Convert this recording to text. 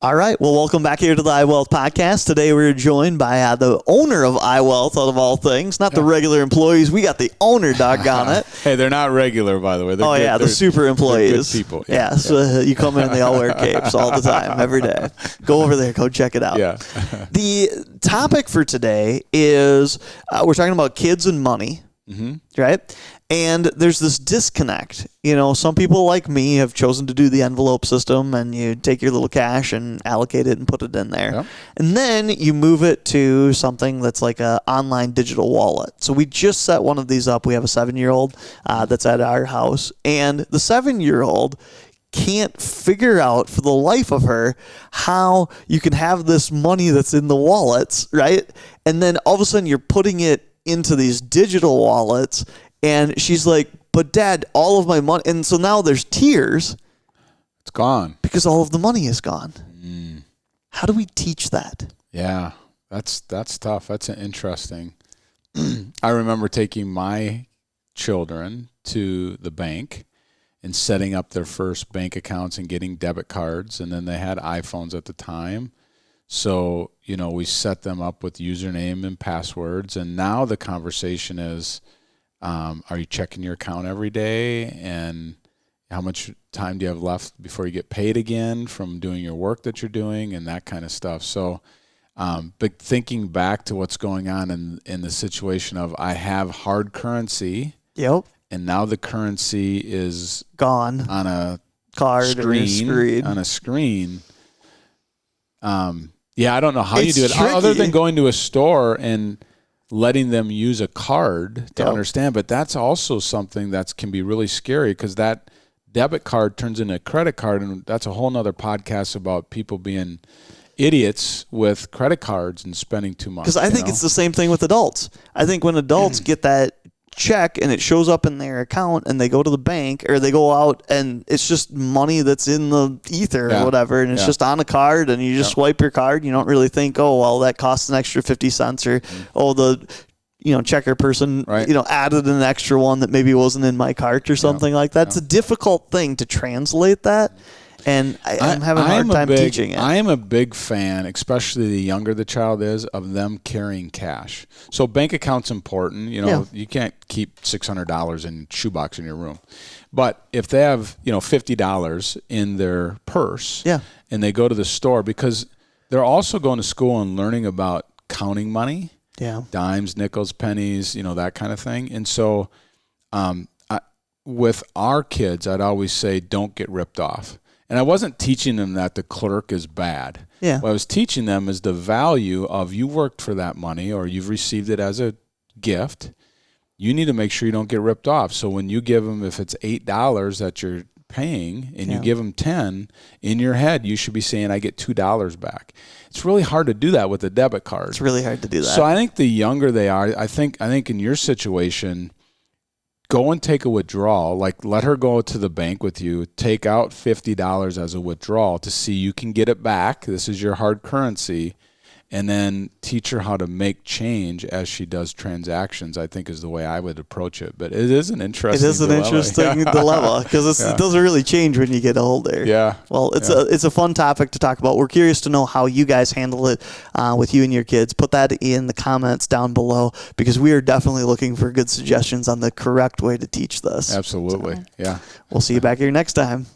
All right. Well, welcome back here to the iWealth podcast. Today we're joined by the owner of iWealth, out of all things. Not the regular employees. We got the owner, doggone it. Hey, they're not regular, by the way. They're good. The super employees. They're good people. Yeah. So you come in and they all wear capes all the time, every day. Go over there. Go check it out. Yeah. The topic for today is we're talking about kids and money, right? And there's this disconnect. You know, some people like me have chosen to do the envelope system, and you take your little cash and allocate it and put it in there. Yep. And then you move it to something that's like an online digital wallet. So we just set one of these up. We have a 7-year-old that's at our house, and the 7-year-old can't figure out for the life of her how you can have this money that's in the wallets, right? And then all of a sudden you're putting it into these digital wallets. And she's like, but Dad, all of my money. And so now there's tears. It's gone. Because all of the money is gone. How do we teach that? Yeah, that's tough. That's interesting. I remember taking my children to the bank and setting up their first bank accounts and getting debit cards. And then they had iPhones at the time. So, you know, we set them up with username and passwords. And now the conversation is, are you checking your account every day, and how much time do you have left before you get paid again from doing your work that you're doing, and that kind of stuff. So, but thinking back to what's going on in the situation of I have hard currency, and now the currency is gone on a card screen. On a screen. Yeah, I don't know how you do it tricky. other than going to a store and letting them use a card to understand. But that's also something that can be really scary, because that debit card turns into a credit card. And that's a whole nother podcast about people being idiots with credit cards and spending too much. Because I think it's the same thing with adults. I think when adults get that check and it shows up in their account and they go to the bank or they go out and it's just money that's in the ether or whatever, and it's just on a card, and you just swipe your card. You don't really think, oh, well, that costs an extra 50 cents, or the checker person added an extra one that maybe wasn't in my cart or something like that. It's a difficult thing to translate that. And I'm having a hard time teaching it. I am a big fan, especially the younger the child is, of them carrying cash. So bank account's important. You can't keep $600 in shoebox in your room. But if they have, $50 in their purse, and they go to the store, because they're also going to school and learning about counting money, dimes, nickels, pennies, that kind of thing. And so with our kids, I'd always say, don't get ripped off. And I wasn't teaching them that the clerk is bad. Yeah. What I was teaching them is the value of, you worked for that money, or you've received it as a gift. You need to make sure you don't get ripped off. So when you give them, if it's $8 that you're paying and you give them 10, in your head you should be saying, I get $2 back. It's really hard to do that with a debit card. It's really hard to do that. So I think the younger they are, I think in your situation, go and take a withdrawal. Like, let her go to the bank with you, take out $50 as a withdrawal to see you can get it back. This is your hard currency. And then teach her how to make change as she does transactions, I think, is the way I would approach it. But it is an interesting dilemma, because it doesn't really change when you get older. Yeah. Well, it's a fun topic to talk about. We're curious to know how you guys handle it with you and your kids. Put that in the comments down below, because we are definitely looking for good suggestions on the correct way to teach this. Absolutely. So, we'll see you back here next time.